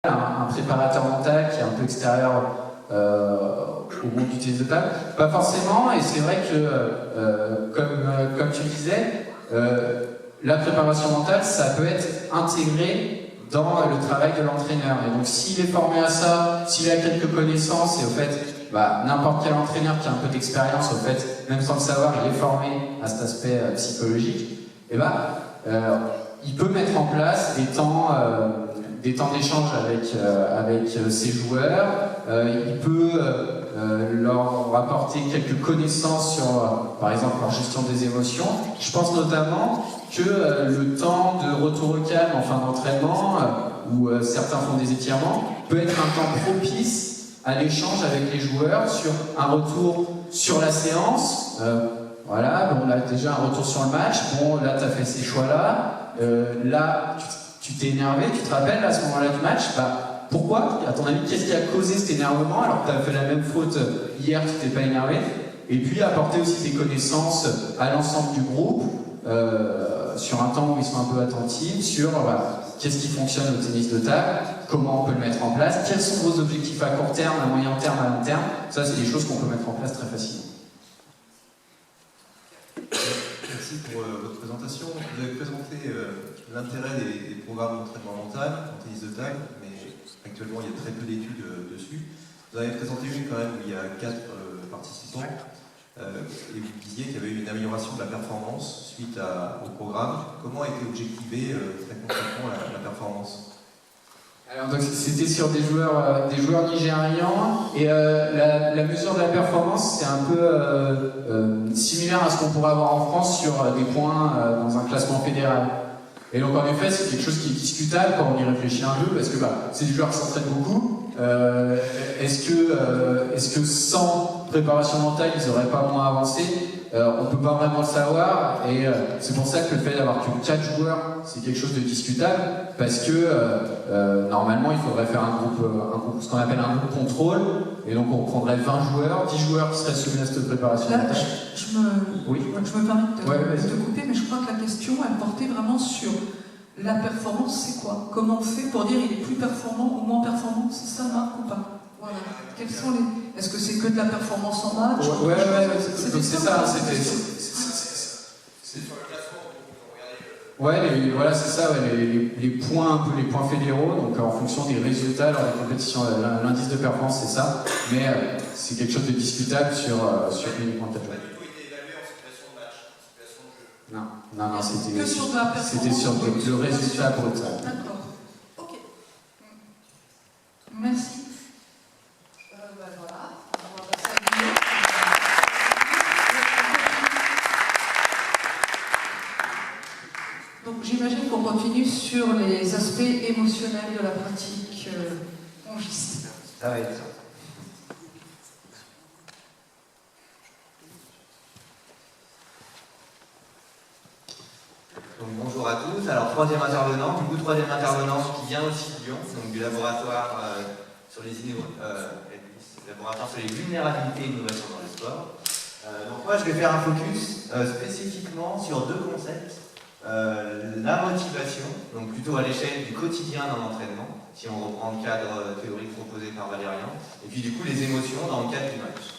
un préparateur mental qui est un peu extérieur au groupe du tennis de table? Pas forcément, et c'est vrai que, comme tu disais, la préparation mentale, ça peut être intégré dans le travail de l'entraîneur. Et donc s'il est formé à ça, s'il a quelques connaissances, et au fait, n'importe quel entraîneur qui a un peu d'expérience, au fait, même sans le savoir, il est formé à cet aspect psychologique, et il peut mettre en place des temps d'échange avec ses joueurs, il peut leur apporter quelques connaissances sur, par exemple, leur gestion des émotions. Je pense notamment que le temps de retour au calme en fin d'entraînement, où certains font des étirements, peut être un temps propice à l'échange avec les joueurs sur un retour sur la séance. Voilà, bon, là déjà un retour sur le match, bon là tu as fait ces choix-là, là tu t'es énervé, tu te rappelles à ce moment-là du match, pourquoi? À ton avis, qu'est-ce qui a causé cet énervement alors que tu as fait la même faute hier, tu t'es pas énervé? Et puis apporter aussi tes connaissances à l'ensemble du groupe, sur un temps où ils sont un peu attentifs, sur qu'est-ce qui fonctionne au tennis de table, comment on peut le mettre en place, quels sont vos objectifs à court terme, à moyen terme, à long terme. Ça, c'est des choses qu'on peut mettre en place très facilement. Merci pour votre présentation. Vous avez présenté l'intérêt des programmes d'entraînement mental en tennis de table, mais actuellement il y a très peu d'études dessus. Vous avez présenté une quand même où il y a 4 participants, et vous disiez qu'il y avait eu une amélioration de la performance suite au programme. Comment a été objectivée très concrètement la performance? Alors donc c'était sur des joueurs nigérians, et la mesure de la performance c'est un peu similaire à ce qu'on pourrait avoir en France sur des points dans un classement fédéral. Et donc en effet c'est quelque chose qui est discutable quand on y réfléchit un peu, parce que c'est des joueurs qui s'entraînent beaucoup. Est-ce que sans préparation mentale ils n'auraient pas moins avancé? On ne peut pas vraiment le savoir, et c'est pour ça que le fait d'avoir que 4 joueurs c'est quelque chose de discutable, parce que normalement il faudrait faire un groupe, ce qu'on appelle un groupe contrôle, et donc on prendrait 20 joueurs, 10 joueurs qui seraient soumis à cette préparation là, mentale. je me permets de te couper, mais je crois que la question elle portait vraiment sur la performance, c'est quoi? Comment on fait pour dire il est plus performant ou moins performant? C'est ça, Marc, ou pas? Voilà. Quels sont les... Est-ce que c'est que de la performance en match? Ouais, c'est ça, c'est sur le classement. Ouais, voilà, c'est ça, les points, un peu les points fédéraux, donc en fonction des résultats lors des compétitions, l'indice de performance, c'est ça, mais c'est quelque chose de discutable sur uniquement 4 joueurs. Non, c'était sur le résultat brutal. D'accord. Ok. Merci. Voilà. On va passer à Guillaume. Donc j'imagine qu'on continue sur les aspects émotionnels de la pratique pongiste. Ça va être ça. Donc, bonjour à tous. Alors, troisième intervenant qui vient aussi de Lyon, donc du laboratoire sur les vulnérabilités et innovations dans le sport. Donc moi, je vais faire un focus spécifiquement sur 2 concepts. La motivation, donc plutôt à l'échelle du quotidien dans l'entraînement, si on reprend le cadre théorique proposé par Valérian, et puis du coup les émotions dans le cadre du match.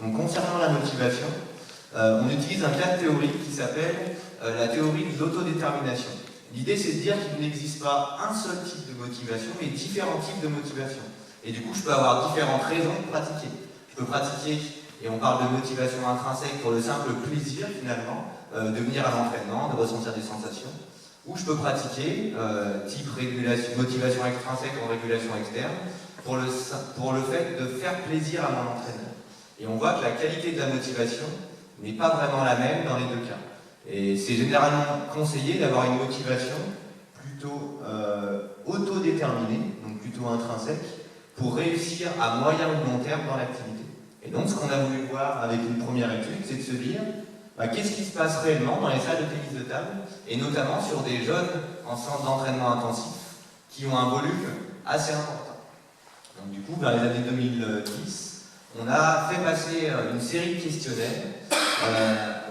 Donc concernant la motivation, on utilise un cadre théorique qui s'appelle la théorie de l'autodétermination. L'idée c'est de dire qu'il n'existe pas un seul type de motivation, mais différents types de motivation. Et du coup je peux avoir différentes raisons de pratiquer. Je peux pratiquer, et on parle de motivation intrinsèque pour le simple plaisir finalement, de venir à l'entraînement, de ressentir des sensations. Ou je peux pratiquer, type motivation extrinsèque ou régulation externe, pour le fait de faire plaisir à mon entraîneur. Et on voit que la qualité de la motivation n'est pas vraiment la même dans les 2 cas. Et c'est généralement conseillé d'avoir une motivation plutôt autodéterminée, donc plutôt intrinsèque, pour réussir à moyen ou long terme dans l'activité. Et donc ce qu'on a voulu voir avec une première étude, c'est de se dire qu'est-ce qui se passe réellement dans les salles de tennis de table, et notamment sur des jeunes en centre d'entraînement intensif qui ont un volume assez important. Donc du coup, vers les années 2010, on a fait passer une série de questionnaires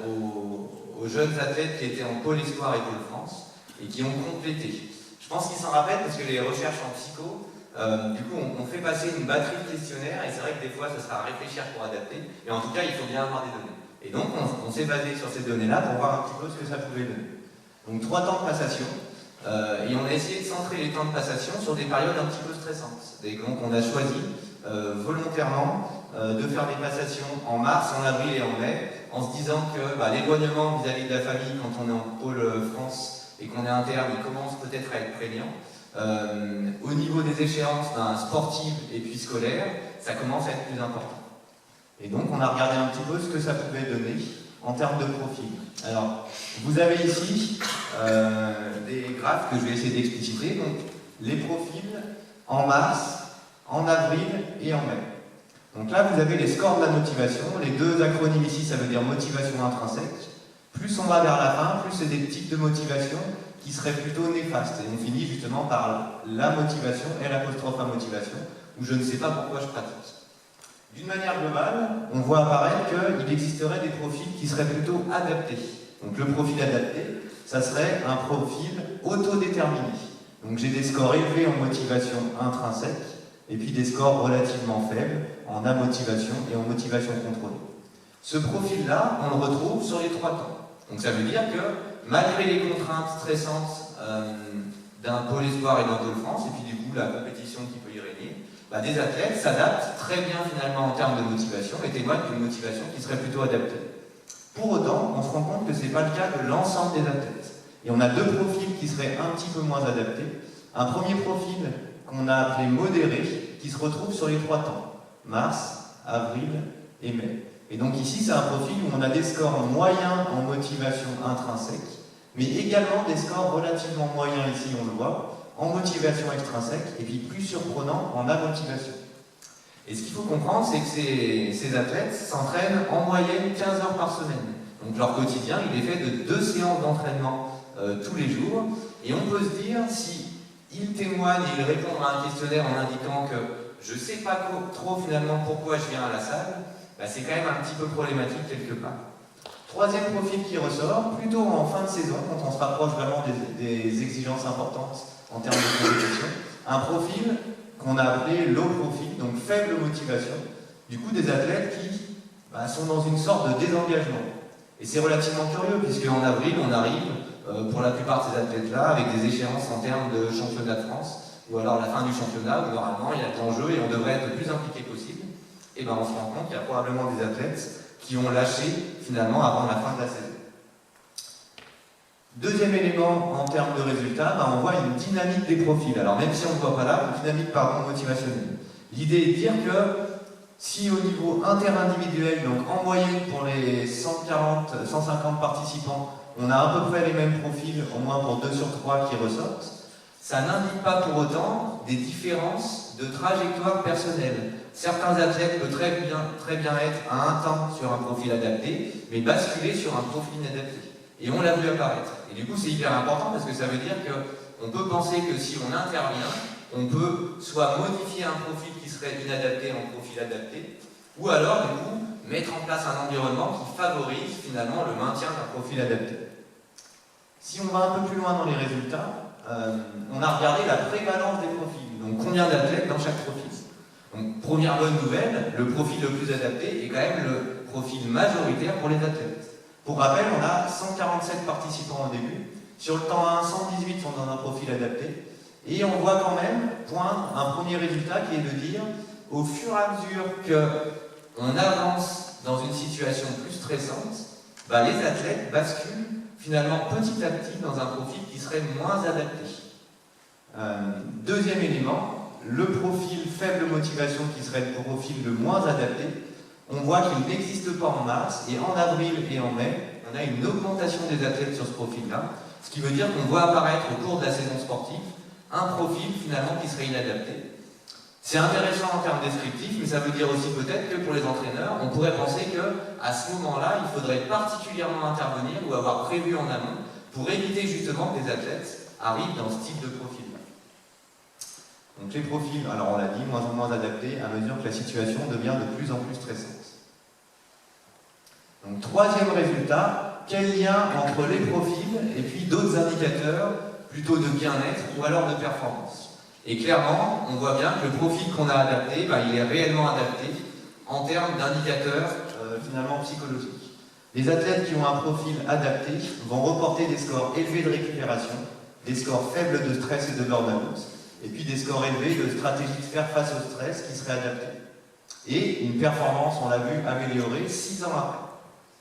aux jeunes athlètes qui étaient en pôle espoir et pôle France et qui ont complété. Je pense qu'ils s'en rappellent parce que les recherches en psycho, Du coup, on fait passer une batterie de questionnaires, et c'est vrai que des fois, ça sera à réfléchir pour adapter, mais en tout cas, il faut bien avoir des données. Et donc, on s'est basé sur ces données-là pour voir un petit peu ce que ça pouvait donner. Donc, 3 temps de passation, et on a essayé de centrer les temps de passation sur des périodes un petit peu stressantes. Et donc, on a choisi volontairement de faire des passations en mars, en avril et en mai, en se disant que l'éloignement vis-à-vis de la famille, quand on est en pôle France et qu'on est interne, il commence peut-être à être prégnant. Au niveau des échéances sportives et puis scolaires, ça commence à être plus important. Et donc on a regardé un petit peu ce que ça pouvait donner en termes de profil. Alors, vous avez ici des graphes que je vais essayer d'expliciter. Donc, les profils en mars, en avril et en mai. Donc là, vous avez les scores de la motivation. Les 2 acronymes ici, ça veut dire motivation intrinsèque. Plus on va vers la fin, plus c'est des types de motivation qui seraient plutôt néfastes. Et on finit justement par la motivation et l'apostrophe à motivation, où je ne sais pas pourquoi je pratique. D'une manière globale, on voit apparaître qu'il existerait des profils qui seraient plutôt adaptés. Donc le profil adapté, ça serait un profil autodéterminé. Donc j'ai des scores élevés en motivation intrinsèque, et puis des scores relativement faibles en amotivation et en motivation contrôlée. Ce profil-là, on le retrouve sur les 3 temps. Donc ça veut dire que, malgré les contraintes stressantes d'un pôle espoir et d'un pôle France, et puis du coup la compétition qui peut y régner, des athlètes s'adaptent très bien finalement en termes de motivation et témoignent d'une motivation qui serait plutôt adaptée. Pour autant, on se rend compte que ce n'est pas le cas de l'ensemble des athlètes. Et on a 2 profils qui seraient un petit peu moins adaptés. Un premier profil qu'on a appelé modéré, qui se retrouve sur les 3 temps, mars, avril et mai. Et donc ici, c'est un profil où on a des scores moyens en motivation intrinsèque, mais également des scores relativement moyens, ici on le voit, en motivation extrinsèque, et puis plus surprenant en amotivation. Et ce qu'il faut comprendre, c'est que ces athlètes s'entraînent en moyenne 15 heures par semaine. Donc leur quotidien, il est fait de 2 séances d'entraînement tous les jours, et on peut se dire, si ils témoignent et ils répondent à un questionnaire en indiquant que je ne sais pas trop finalement pourquoi je viens à la salle, c'est quand même un petit peu problématique quelque part. 3e profil qui ressort, plutôt en fin de saison, quand on se rapproche vraiment des exigences importantes en termes de compétition, un profil qu'on a appelé low profil, donc faible motivation, du coup des athlètes qui sont dans une sorte de désengagement. Et c'est relativement curieux, puisqu'en avril, on arrive, pour la plupart de ces athlètes-là, avec des échéances en termes de championnat de France, ou alors la fin du championnat, où normalement il y a de l'enjeu et on devrait être le plus impliqué possible. Et on se rend compte qu'il y a probablement des athlètes qui ont lâché finalement avant la fin de la saison. 2e élément en termes de résultats, on voit une dynamique des profils. Alors même si on ne voit pas là, une dynamique motivationnelle. L'idée est de dire que si au niveau interindividuel, donc en moyenne pour les 140, 150 participants, on a à peu près les mêmes profils, au moins pour 2 sur 3 qui ressortent, ça n'indique pas pour autant des différences de trajectoire personnelle. Certains athlètes peuvent très bien être à un temps sur un profil adapté, mais basculer sur un profil inadapté. Et on l'a vu apparaître. Et du coup, c'est hyper important parce que ça veut dire qu'on peut penser que si on intervient, on peut soit modifier un profil qui serait inadapté en profil adapté, ou alors, du coup, mettre en place un environnement qui favorise finalement le maintien d'un profil adapté. Si on va un peu plus loin dans les résultats, on a regardé la prévalence des profils, donc combien d'athlètes dans chaque profil. Donc, première bonne nouvelle, le profil le plus adapté est quand même le profil majoritaire pour les athlètes. Pour rappel, on a 147 participants au début. Sur le temps 1, 118 sont dans un profil adapté. Et on voit quand même poindre un premier résultat qui est de dire, au fur et à mesure qu'on avance dans une situation plus stressante, les athlètes basculent finalement petit à petit dans un profil qui serait moins adapté. 2e élément, le profil faible motivation qui serait le profil le moins adapté, on voit qu'il n'existe pas en mars, et en avril et en mai, on a une augmentation des athlètes sur ce profil-là, ce qui veut dire qu'on voit apparaître au cours de la saison sportive un profil finalement qui serait inadapté. C'est intéressant en termes descriptifs, mais ça veut dire aussi peut-être que pour les entraîneurs, on pourrait penser qu'à ce moment-là, il faudrait particulièrement intervenir ou avoir prévu en amont pour éviter justement que des athlètes arrivent dans ce type de profil-là. Donc les profils, alors on l'a dit, moins en moins adaptés à mesure que la situation devient de plus en plus stressante. Donc 3e résultat, quel lien entre les profils et puis d'autres indicateurs plutôt de bien-être ou alors de performance. Et clairement, on voit bien que le profil qu'on a adapté, il est réellement adapté en termes d'indicateurs finalement psychologiques. Les athlètes qui ont un profil adapté vont reporter des scores élevés de récupération, des scores faibles de stress et de burn-out, et puis des scores élevés de stratégie de faire face au stress qui seraient adaptés. Et une performance, on l'a vu, améliorée 6 ans après.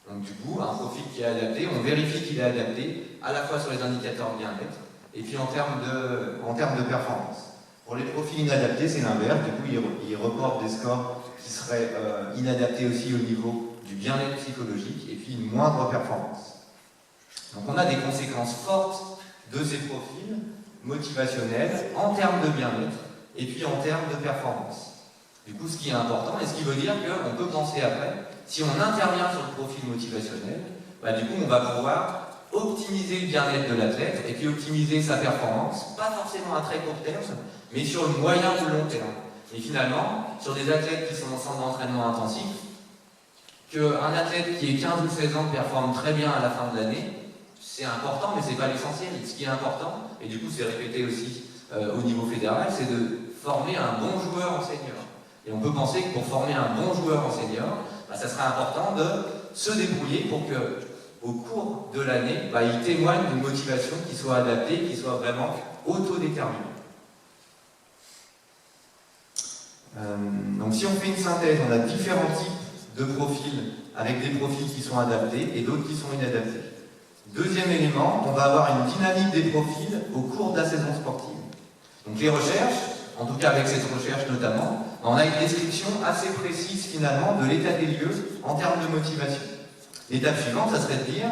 Donc du coup, un profil qui est adapté, on vérifie qu'il est adapté à la fois sur les indicateurs de bien-être et puis en termes de performance. Pour les profils inadaptés, c'est l'inverse, du coup ils reportent des scores qui seraient inadaptés aussi au niveau du bien-être psychologique et puis une moindre performance. Donc on a des conséquences fortes de ces profils motivationnels en termes de bien-être et puis en termes de performance. Du coup, ce qui est important, et ce qui veut dire qu'on peut penser après, si on intervient sur le profil motivationnel, du coup, on va pouvoir optimiser le bien-être de l'athlète et puis optimiser sa performance, pas forcément à très court terme, mais sur le moyen ou le long terme. Et finalement, sur des athlètes qui sont en centre d'entraînement intensif, qu'un athlète qui est 15 ou 16 ans performe très bien à la fin de l'année, c'est important, mais c'est pas l'essentiel. Ce qui est important, et du coup c'est répété aussi au niveau fédéral, c'est de former un bon joueur en senior. Et on peut penser que pour former un bon joueur en senior, ça serait important de se débrouiller pour que, au cours de l'année, il témoigne d'une motivation qui soit adaptée, qui soit vraiment autodéterminée. Donc si on fait une synthèse, on a différents types de profils, avec des profils qui sont adaptés et d'autres qui sont inadaptés. Deuxième élément, on va avoir une dynamique des profils au cours de la saison sportive. Donc les recherches, en tout cas avec cette recherche notamment, on a une description assez précise finalement de l'état des lieux en termes de motivation. L'étape suivante, ça serait de dire,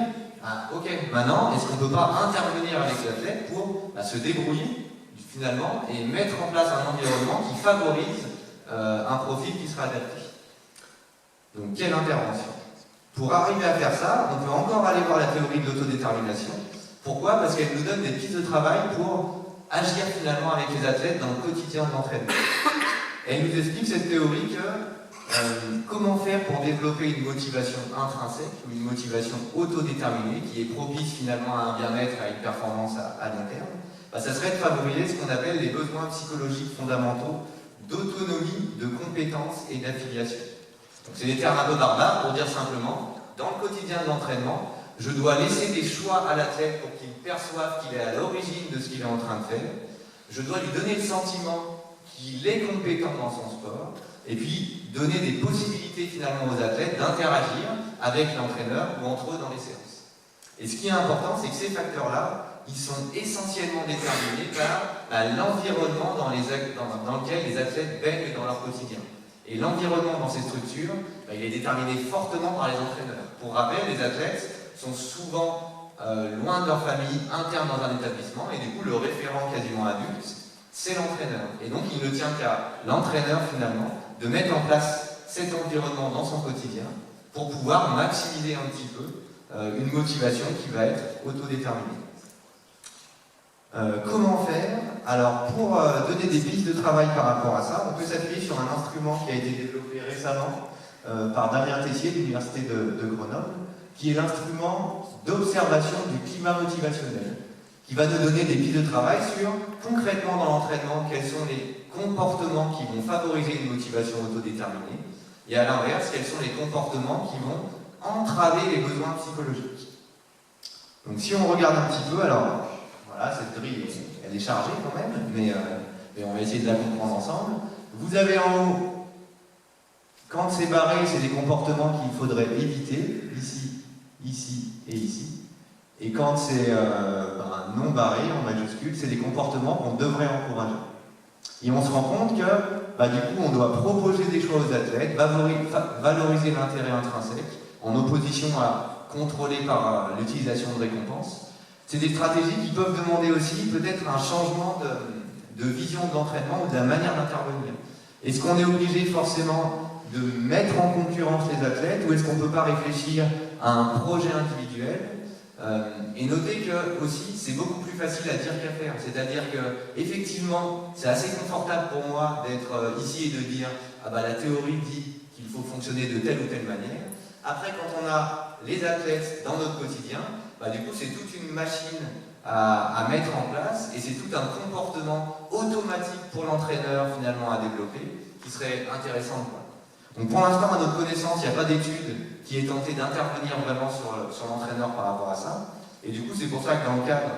ok, maintenant, est-ce qu'on ne peut pas intervenir avec l'athlète pour se débrouiller finalement et mettre en place un environnement qui favorise un profil qui sera adapté. Donc quelle intervention? Pour arriver à faire ça, on peut encore aller voir la théorie de l'autodétermination. Pourquoi? Parce qu'elle nous donne des pistes de travail pour agir finalement avec les athlètes dans le quotidien de l'entraînement. Elle nous explique cette théorie que comment faire pour développer une motivation intrinsèque ou une motivation autodéterminée qui est propice finalement à un bien-être, à une performance à long terme. Ça serait de favoriser ce qu'on appelle les besoins psychologiques fondamentaux d'autonomie, de compétence et d'affiliation. Donc c'est des termes un peu barbares pour dire simplement, dans le quotidien de l'entraînement, je dois laisser des choix à l'athlète pour qu'il perçoive qu'il est à l'origine de ce qu'il est en train de faire. Je dois lui donner le sentiment qu'il est compétent dans son sport, et puis donner des possibilités finalement aux athlètes d'interagir avec l'entraîneur ou entre eux dans les séances. Et ce qui est important, c'est que ces facteurs-là, ils sont essentiellement déterminés par l'environnement dans lequel les athlètes baignent dans leur quotidien. Et l'environnement dans ces structures, il est déterminé fortement par les entraîneurs. Pour rappel, les athlètes sont souvent loin de leur famille, internes dans un établissement, et du coup le référent quasiment adulte, c'est l'entraîneur. Et donc il ne tient qu'à l'entraîneur finalement de mettre en place cet environnement dans son quotidien pour pouvoir maximiser un petit peu une motivation qui va être autodéterminée. Comment faire? Alors pour donner des pistes de travail par rapport à ça, on peut s'appuyer sur un instrument qui a été développé récemment par Damien Tessier de l'Université de Grenoble, qui est l'instrument d'observation du climat motivationnel, qui va nous donner des pistes de travail sur, concrètement dans l'entraînement, quels sont les comportements qui vont favoriser une motivation autodéterminée, et à l'inverse, quels sont les comportements qui vont entraver les besoins psychologiques. Donc si on regarde un petit peu, alors voilà, cette grille, elle est chargée quand même, mais on va essayer de la comprendre ensemble. Vous avez en haut, quand c'est barré, c'est des comportements qu'il faudrait éviter, ici, ici et ici. Et quand c'est non barré, en majuscule, c'est des comportements qu'on devrait encourager. Et on se rend compte que, du coup, on doit proposer des choix aux athlètes, valoriser l'intérêt intrinsèque, en opposition à contrôler par l'utilisation de récompenses. C'est des stratégies qui peuvent demander aussi peut-être un changement de vision de l'entraînement ou de la manière d'intervenir. Est-ce qu'on est obligé forcément de mettre en concurrence les athlètes ou est-ce qu'on ne peut pas réfléchir à un projet individuel? Et notez que aussi c'est beaucoup plus facile à dire qu'à faire, c'est-à-dire que effectivement c'est assez confortable pour moi d'être ici et de dire la théorie dit qu'il faut fonctionner de telle ou telle manière. Après, quand on a les athlètes dans notre quotidien, du coup c'est toute une machine à mettre en place, et c'est tout un comportement automatique pour l'entraîneur finalement à développer, qui serait intéressant de voir. Donc pour l'instant, à notre connaissance, il n'y a pas d'étude qui ait tenté d'intervenir vraiment sur l'entraîneur par rapport à ça, et du coup c'est pour ça que dans le cadre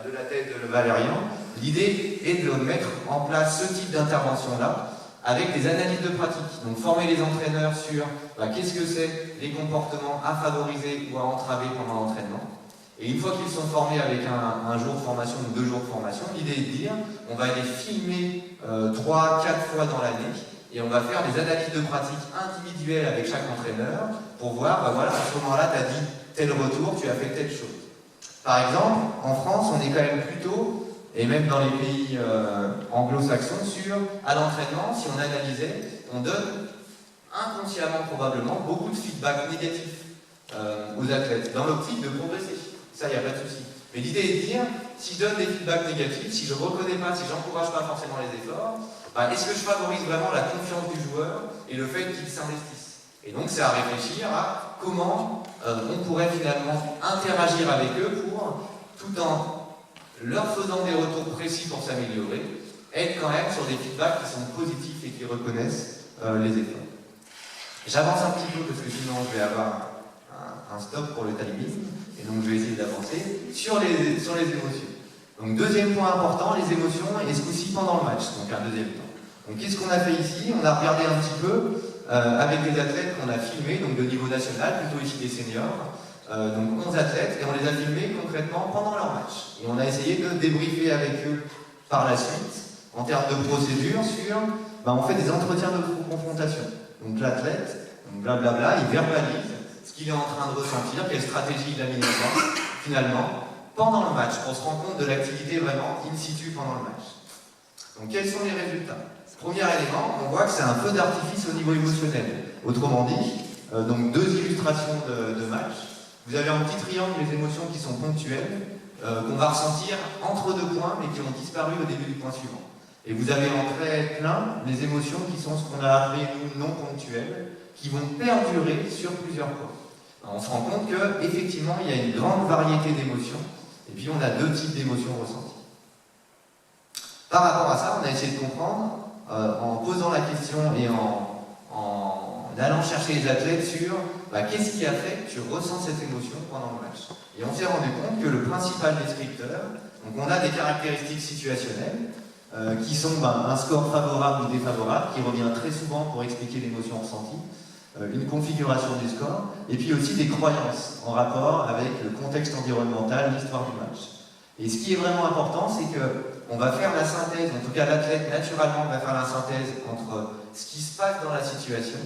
de la thèse de Valérian, l'idée est de mettre en place ce type d'intervention-là, avec des analyses de pratique. Donc former les entraîneurs sur qu'est-ce que c'est les comportements à favoriser ou à entraver pendant l'entraînement. Et une fois qu'ils sont formés avec un jour de formation ou 2 jours de formation, l'idée est de dire on va les filmer 3-4 fois dans l'année et on va faire des analyses de pratique individuelles avec chaque entraîneur pour voir, voilà, à ce moment-là, tu as dit tel retour, tu as fait telle chose. Par exemple, en France, on est quand même plutôt, et même dans les pays anglo-saxons, à l'entraînement, si on analysait, on donne inconsciemment probablement beaucoup de feedback négatif aux athlètes, dans l'optique de progresser. Ça, il n'y a pas de souci. Mais l'idée est de dire, si je donne des feedbacks négatifs, si je ne reconnais pas, si je n'encourage pas forcément les efforts, est-ce que je favorise vraiment la confiance du joueur et le fait qu'il s'investisse? Et donc, c'est à réfléchir à comment on pourrait finalement interagir avec eux pour, tout en leur faisant des retours précis pour s'améliorer, être quand même sur des feedbacks qui sont positifs et qui reconnaissent les efforts. J'avance un petit peu parce que sinon je vais avoir un stop pour le timing, et donc je vais essayer d'avancer sur les émotions. Donc deuxième point important, les émotions, et ce coup-ci pendant le match, donc un deuxième temps. Donc qu'est-ce qu'on a fait ici? On a regardé un petit peu avec des athlètes qu'on a filmés, donc de niveau national, plutôt ici des seniors, donc 11 athlètes, et on les a filmés concrètement pendant leur match. Et on a essayé de débriefer avec eux par la suite, en termes de procédure, sur, on fait des entretiens de confrontation. Donc l'athlète, blablabla, il verbalise ce qu'il est en train de ressentir, quelle stratégie il a mis en place, finalement, pendant le match. On se rend compte de l'activité vraiment in situ pendant le match. Donc quels sont les résultats? Premier élément, on voit que c'est un feu d'artifice au niveau émotionnel. Autrement dit, donc 2 illustrations de match. Vous avez en petit triangle les émotions qui sont ponctuelles, qu'on va ressentir entre 2 points, mais qui ont disparu au début du point suivant. Et vous avez en trait plein les émotions qui sont ce qu'on a appelé nous non ponctuelles, qui vont perdurer sur plusieurs points. Alors, on se rend compte qu'effectivement, il y a une grande variété d'émotions, et puis on a 2 types d'émotions ressenties. Par rapport à ça, on a essayé de comprendre, en posant la question et en allant chercher les athlètes sur qu'est-ce qui a fait que tu ressens cette émotion pendant le match. Et on s'est rendu compte que le principal descripteur, donc on a des caractéristiques situationnelles, qui sont un score favorable ou défavorable, qui revient très souvent pour expliquer l'émotion ressentie, une configuration du score, et puis aussi des croyances en rapport avec le contexte environnemental, l'histoire du match. Et ce qui est vraiment important, c'est qu'on va faire la synthèse, en tout cas l'athlète naturellement va faire la synthèse entre ce qui se passe dans la situation,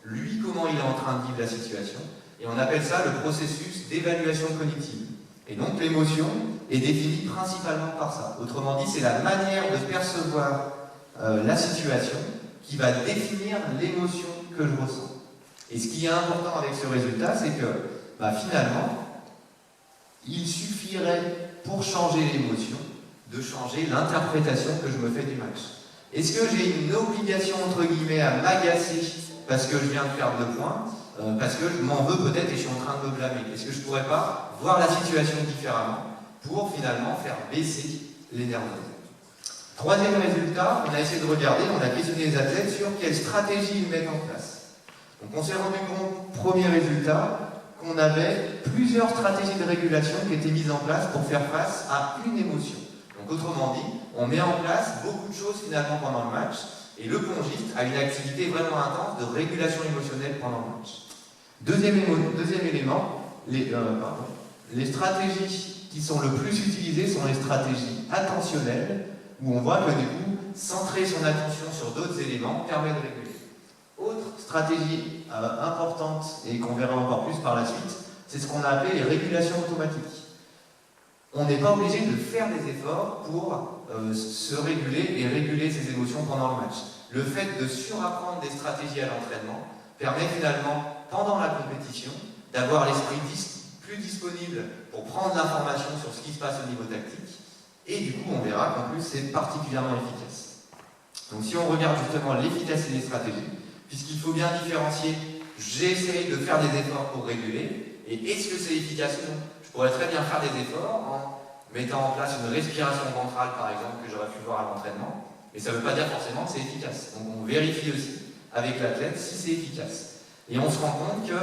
lui comment il est en train de vivre la situation, et on appelle ça le processus d'évaluation cognitive. Et donc l'émotion est définie principalement par ça. Autrement dit, c'est la manière de percevoir la situation qui va définir l'émotion que je ressens. Et ce qui est important avec ce résultat, c'est que finalement, il suffirait pour changer l'émotion de changer l'interprétation que je me fais du match. Est-ce que j'ai une obligation entre guillemets à m'agacer parce que je viens de perdre 2 points, parce que je m'en veux peut-être et je suis en train de me blâmer? Est-ce que je ne pourrais pas voir la situation différemment pour finalement faire baisser l'énervement? Troisième résultat, on a essayé de regarder, on a questionné les athlètes sur quelle stratégie ils mettent en place. Donc on s'est rendu compte, premier résultat, qu'on avait plusieurs stratégies de régulation qui étaient mises en place pour faire face à une émotion. Donc autrement dit, on met en place beaucoup de choses finalement pendant le match, et le pongiste a une activité vraiment intense de régulation émotionnelle pendant le match. Deuxième élément, les stratégies qui sont le plus utilisées sont les stratégies attentionnelles, où on voit que du coup, centrer son attention sur d'autres éléments permet de réguler. Autre stratégie importante, et qu'on verra encore plus par la suite, c'est ce qu'on a appelé les régulations automatiques. On n'est pas obligé de faire des efforts pour se réguler et réguler ses émotions pendant le match. Le fait de surapprendre des stratégies à l'entraînement permet finalement, pendant la compétition, d'avoir l'esprit plus disponible pour prendre l'information sur ce qui se passe au niveau tactique. Et du coup, on verra qu'en plus, c'est particulièrement efficace. Donc si on regarde justement l'efficacité des stratégies, puisqu'il faut bien différencier, j'essaye de faire des efforts pour réguler, et est-ce que c'est efficace ou non? Je pourrais très bien faire des efforts mettant en place une respiration ventrale, par exemple, que j'aurais pu voir à l'entraînement. Mais ça ne veut pas dire forcément que c'est efficace. Donc on vérifie aussi avec l'athlète si c'est efficace. Et on se rend compte que,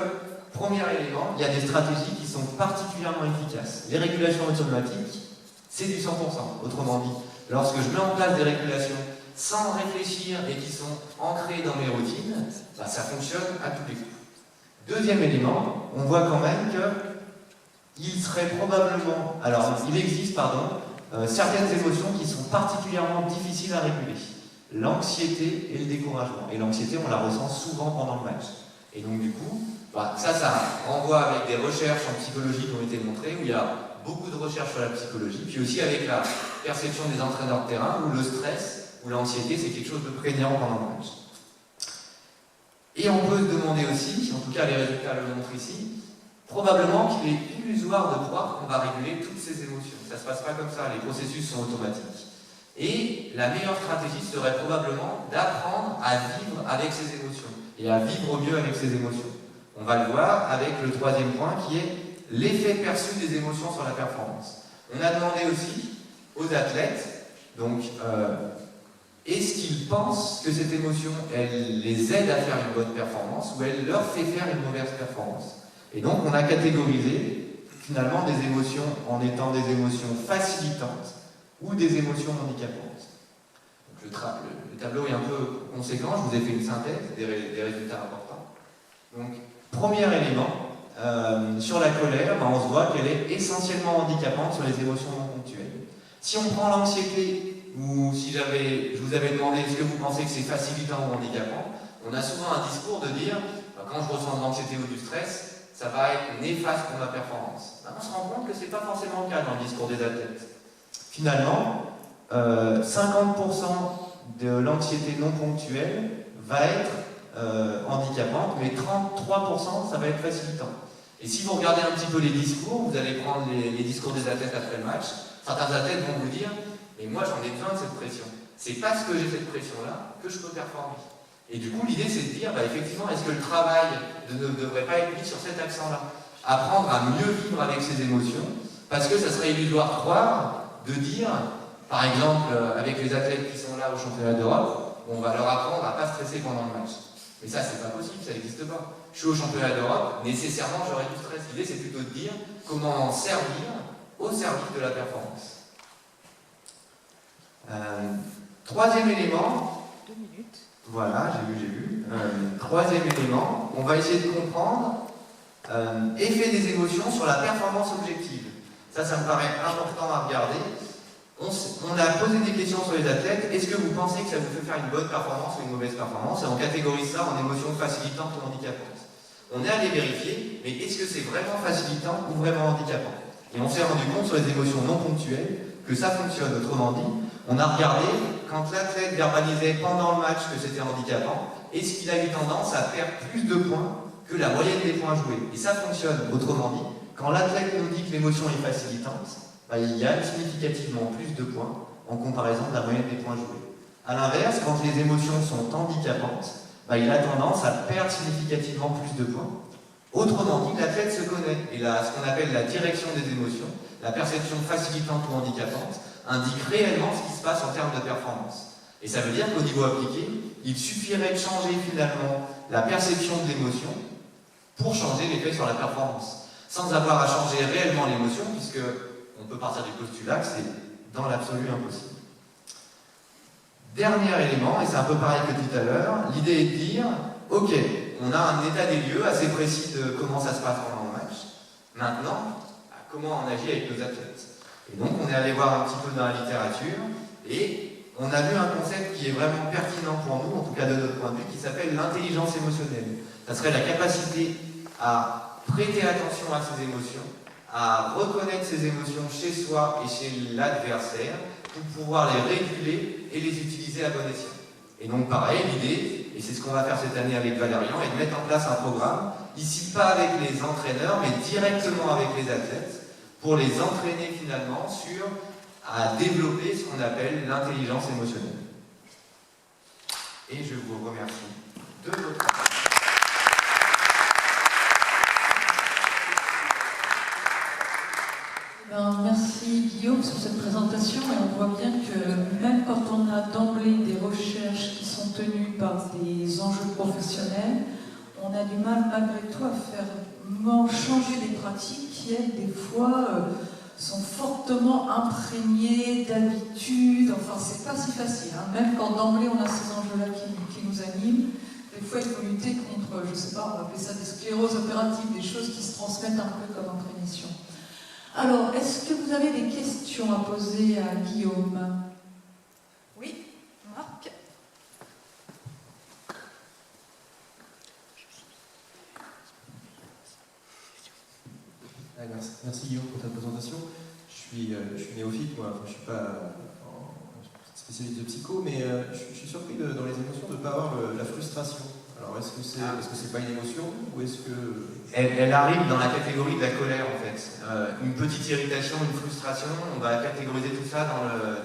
premier élément, il y a des stratégies qui sont particulièrement efficaces. Les régulations automatiques, c'est du 100%. Autrement dit, lorsque je mets en place des régulations sans réfléchir et qui sont ancrées dans mes routines, bah, ça fonctionne à tous les coups. Deuxième élément, on voit quand même qu'il serait probablement... Alors, il existe, certaines émotions qui sont particulièrement difficiles à réguler. L'anxiété et le découragement. Et l'anxiété, on la ressent souvent pendant le match. Et donc du coup, ça renvoie avec des recherches en psychologie qui ont été montrées, où il y a beaucoup de recherches sur la psychologie, puis aussi avec la perception des entraîneurs de terrain, où le stress ou l'anxiété, c'est quelque chose de prégnant pendant le match. Et on peut se demander aussi, en tout cas les résultats le montrent ici, probablement qu'il est illusoire de croire qu'on va réguler toutes ces émotions. Ça ne se passe pas comme ça, les processus sont automatiques. Et la meilleure stratégie serait probablement d'apprendre à vivre avec ces émotions et à vivre mieux avec ces émotions. On va le voir avec le troisième point qui est l'effet perçu des émotions sur la performance. On a demandé aussi aux athlètes, donc, est-ce qu'ils pensent que cette émotion, elle les aide à faire une bonne performance ou elle leur fait faire une mauvaise performance? Et donc on a catégorisé finalement des émotions en étant des émotions facilitantes ou des émotions handicapantes. Donc le tableau est un peu conséquent, je vous ai fait une synthèse des résultats importants. Donc, premier élément, sur la colère, on se voit qu'elle est essentiellement handicapante sur les émotions non ponctuelles. Si on prend l'anxiété, ou si je vous avais demandé est-ce que vous pensez que c'est facilitant ou handicapant, on a souvent un discours de dire quand je ressens de l'anxiété ou du stress, ça va être néfaste pour ma performance. On se rend compte que ce n'est pas forcément le cas dans le discours des athlètes. Finalement, 50% de l'anxiété non ponctuelle va être handicapante, mais 33% ça va être facilitant. Et si vous regardez un petit peu les discours, vous allez prendre les discours des athlètes après le match, certains athlètes vont vous dire « mais moi j'en ai besoin de cette pression. C'est parce que j'ai cette pression-là que je peux performer. » Et du coup, l'idée c'est de dire effectivement, est-ce que le travail ne devrait pas être mis sur cet accent-là? Apprendre à mieux vivre avec ses émotions, parce que ça serait illusoire de croire, de dire, par exemple, avec les athlètes qui sont là au championnat d'Europe, on va leur apprendre à ne pas stresser pendant le match. Mais ça, c'est pas possible, ça n'existe pas. Je suis au championnat d'Europe, nécessairement j'aurai du stress. L'idée, c'est plutôt de dire comment en servir au service de la performance. Troisième élément. 2 minutes. Voilà, j'ai vu. Troisième élément, on va essayer de comprendre effet des émotions sur la performance objective. Ça me paraît important à regarder. On a posé des questions sur les athlètes. Est-ce que vous pensez que ça vous fait faire une bonne performance ou une mauvaise performance? Et on catégorise ça en émotions facilitantes ou handicapantes. On est allé vérifier, mais est-ce que c'est vraiment facilitant ou vraiment handicapant? Et on s'est rendu compte sur les émotions non ponctuelles que ça fonctionne. Autrement dit, on a regardé quand l'athlète verbalisait pendant le match que c'était handicapant, est-ce qu'il a eu tendance à perdre plus de points que la moyenne des points joués? Et ça fonctionne. Autrement dit, quand l'athlète nous dit que l'émotion est facilitante, il y a significativement plus de points en comparaison de la moyenne des points joués. A l'inverse, quand les émotions sont handicapantes, il a tendance à perdre significativement plus de points. Autrement dit, l'athlète se connaît. Et là, ce qu'on appelle la direction des émotions, la perception facilitante ou handicapante, indique réellement ce qui se passe en termes de performance. Et ça veut dire qu'au niveau appliqué, il suffirait de changer finalement la perception de l'émotion pour changer l'effet sur la performance, sans avoir à changer réellement l'émotion, puisque on peut partir du postulat que c'est dans l'absolu impossible. Dernier élément, et c'est un peu pareil que tout à l'heure, l'idée est de dire, ok, on a un état des lieux assez précis de comment ça se passe pendant le match. Maintenant, comment on agit avec nos athlètes. Et donc on est allé voir un petit peu dans la littérature, et on a vu un concept qui est vraiment pertinent pour nous, en tout cas de notre point de vue, qui s'appelle l'intelligence émotionnelle. Ça serait la capacité à prêter attention à ses émotions, à reconnaître ses émotions chez soi et chez l'adversaire pour pouvoir les réguler et les utiliser à bon escient. Et donc pareil, l'idée, et c'est ce qu'on va faire cette année avec Valérian, est de mettre en place un programme, ici pas avec les entraîneurs, mais directement avec les athlètes, pour les entraîner finalement à développer ce qu'on appelle l'intelligence émotionnelle. Et je vous remercie de votre attention. Merci Guillaume. cette présentation et on voit bien que même quand on a d'emblée des recherches qui sont tenues par des enjeux professionnels, on a du mal malgré tout à faire changer des pratiques qui, elles, des fois, sont fortement imprégnées d'habitudes. Enfin, c'est pas si facile, hein. Même quand d'emblée on a ces enjeux-là qui nous animent, des fois il faut lutter contre, je sais pas, on va appeler ça des scléroses opératives, des choses qui se transmettent un peu comme imprégnition. Alors, est-ce que vous avez des questions à poser à Guillaume? Oui, Marc? Merci Guillaume pour ta présentation. Je suis néophyte, moi, enfin, je ne suis pas spécialiste de psycho, mais je suis surpris dans les émotions de ne pas avoir la frustration. Alors est-ce que c'est pas une émotion ou est-ce que... Elle arrive dans la catégorie de la colère en fait. Une petite irritation, une frustration, on va catégoriser tout ça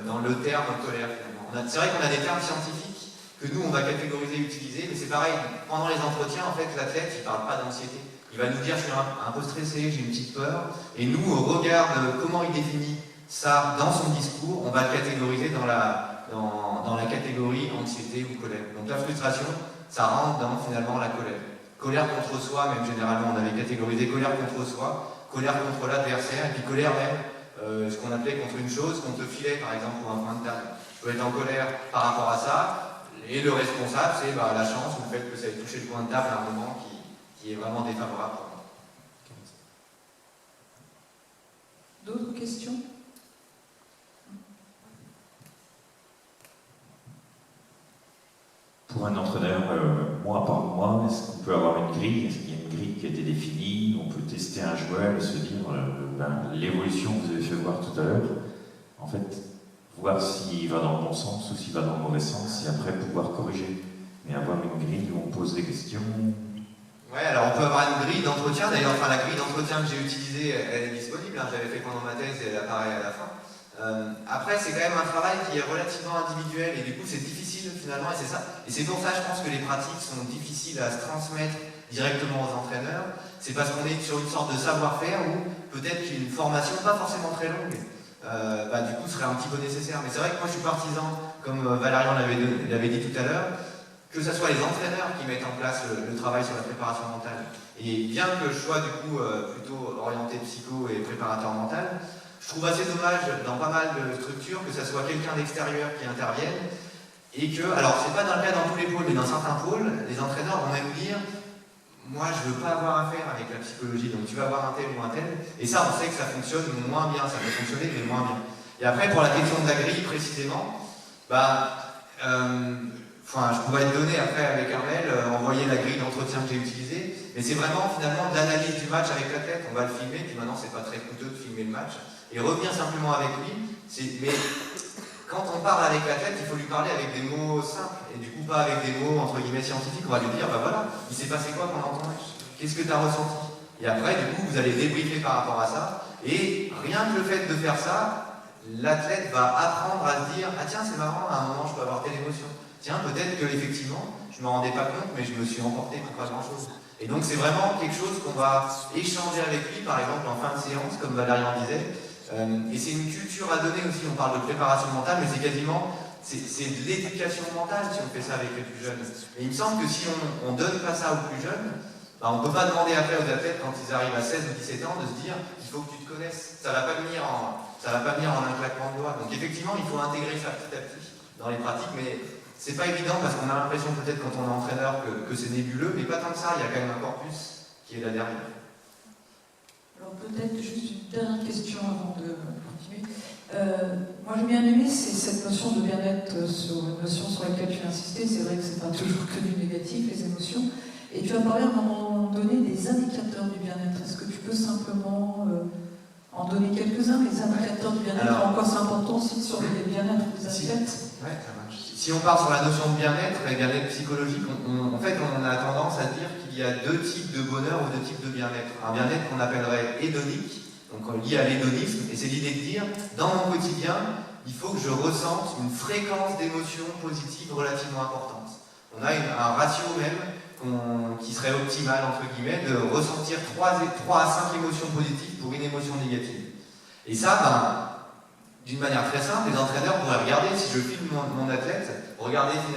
dans le terme colère finalement. C'est vrai qu'on a des termes scientifiques que nous on va catégoriser et utiliser, mais c'est pareil, pendant les entretiens en fait l'athlète il ne parle pas d'anxiété. Il va nous dire je suis un peu stressé, j'ai une petite peur, et nous au regard de comment il définit ça dans son discours, on va le catégoriser dans la catégorie anxiété ou colère. Donc la frustration, ça rentre dans finalement la colère. Colère contre soi, même généralement on avait catégorisé colère contre soi, colère contre l'adversaire, et puis colère même, ce qu'on appelait contre une chose, contre le filet par exemple ou un point de table. Je peux être en colère par rapport à ça, et le responsable c'est la chance ou le fait que ça ait touché le point de table à un moment qui est vraiment défavorable pour moi. D'autres questions? Pour un entraîneur, mois par mois, est-ce qu'on peut avoir une grille? Est-ce qu'il y a une grille qui a été définie? On peut tester un joueur et se dire l'évolution que vous avez fait voir tout à l'heure, en fait, voir s'il va dans le bon sens ou s'il va dans le mauvais sens et après pouvoir corriger. Mais avoir une grille où on pose des questions. Ouais, alors on peut avoir une grille d'entretien. D'ailleurs, la grille d'entretien que j'ai utilisée, elle est disponible. Hein. J'avais fait pendant ma thèse et elle apparaît à la fin. Après, c'est quand même un travail qui est relativement individuel et du coup, c'est difficile finalement. Et c'est ça. Et c'est pour ça, je pense que les pratiques sont difficiles à se transmettre directement aux entraîneurs. C'est parce qu'on est sur une sorte de savoir-faire où peut-être qu'une formation, pas forcément très longue, du coup, serait un petit peu nécessaire. Mais c'est vrai que moi, je suis partisan, comme Valérian l'avait dit tout à l'heure, que ce soit les entraîneurs qui mettent en place le travail sur la préparation mentale. Et bien que je sois du coup plutôt orienté psycho et préparateur mental, je trouve assez dommage dans pas mal de structures que ce soit quelqu'un d'extérieur qui intervienne et que, alors c'est pas dans le cas dans tous les pôles, mais dans certains pôles, les entraîneurs vont même dire moi je veux pas avoir affaire avec la psychologie, donc tu vas avoir un tel ou un tel, et ça on sait que ça fonctionne moins bien, ça peut fonctionner mais moins bien. Et après pour la question de la grille précisément, je pourrais te donner après avec un mail, envoyer la grille d'entretien que j'ai utilisée, mais c'est vraiment finalement de l'analyse du match avec l'athlète. On va le filmer, puis maintenant c'est pas très coûteux de filmer le match, et revenir simplement avec lui. Mais quand on parle avec l'athlète, il faut lui parler avec des mots simples, et du coup pas avec des mots entre guillemets scientifiques. On va lui dire, voilà, il s'est passé quoi pendant ton match? Qu'est-ce que tu as ressenti? Et après, du coup, vous allez débriefer par rapport à ça, et rien que le fait de faire ça, l'athlète va apprendre à se dire, ah tiens, c'est marrant, à un moment je peux avoir telle émotion. Tiens, peut-être que effectivement, je ne me rendais pas compte, mais je me suis emporté pour pas grand-chose. Et donc c'est vraiment quelque chose qu'on va échanger avec lui, par exemple en fin de séance, comme Valérian disait. Et c'est une culture à donner aussi. On parle de préparation mentale, mais c'est quasiment de l'éducation mentale si on fait ça avec les plus jeunes. Et il me semble que si on ne donne pas ça aux plus jeunes, on ne peut pas demander après aux athlètes quand ils arrivent à 16 ou 17 ans de se dire il faut que tu te connaisses. Ça ne va pas venir en un claquement de doigts. Donc effectivement, il faut intégrer ça petit à petit dans les pratiques, mais c'est pas évident parce qu'on a l'impression peut-être quand on est entraîneur que c'est nébuleux, mais pas tant que ça, il y a quand même un corpus qui est là derrière. Alors peut-être juste une dernière question avant de continuer. Moi j'ai bien aimé cette notion de bien-être, une notion sur laquelle tu as insisté. C'est vrai que c'est pas toujours que du négatif, les émotions. Et tu as parlé à un moment donné des indicateurs du bien-être. Est-ce que tu peux simplement en donner quelques-uns, les indicateurs du bien-être? En quoi c'est important aussi sur le bien-être des athlètes? Ouais, ça marche. Si on part sur la notion de bien-être et bien-être psychologique, en fait on a tendance à dire qu'il y a deux types de bonheur ou deux types de bien-être. Un bien-être qu'on appellerait hédonique, donc lié à l'hédonisme, et c'est l'idée de dire, dans mon quotidien, il faut que je ressente une fréquence d'émotions positives relativement importante. On a un ratio même qui serait optimal, entre guillemets, de ressentir 3 à 5 émotions positives pour une émotion négative. Et ça, d'une manière très simple, les entraîneurs pourraient regarder, si je filme mon athlète, regarder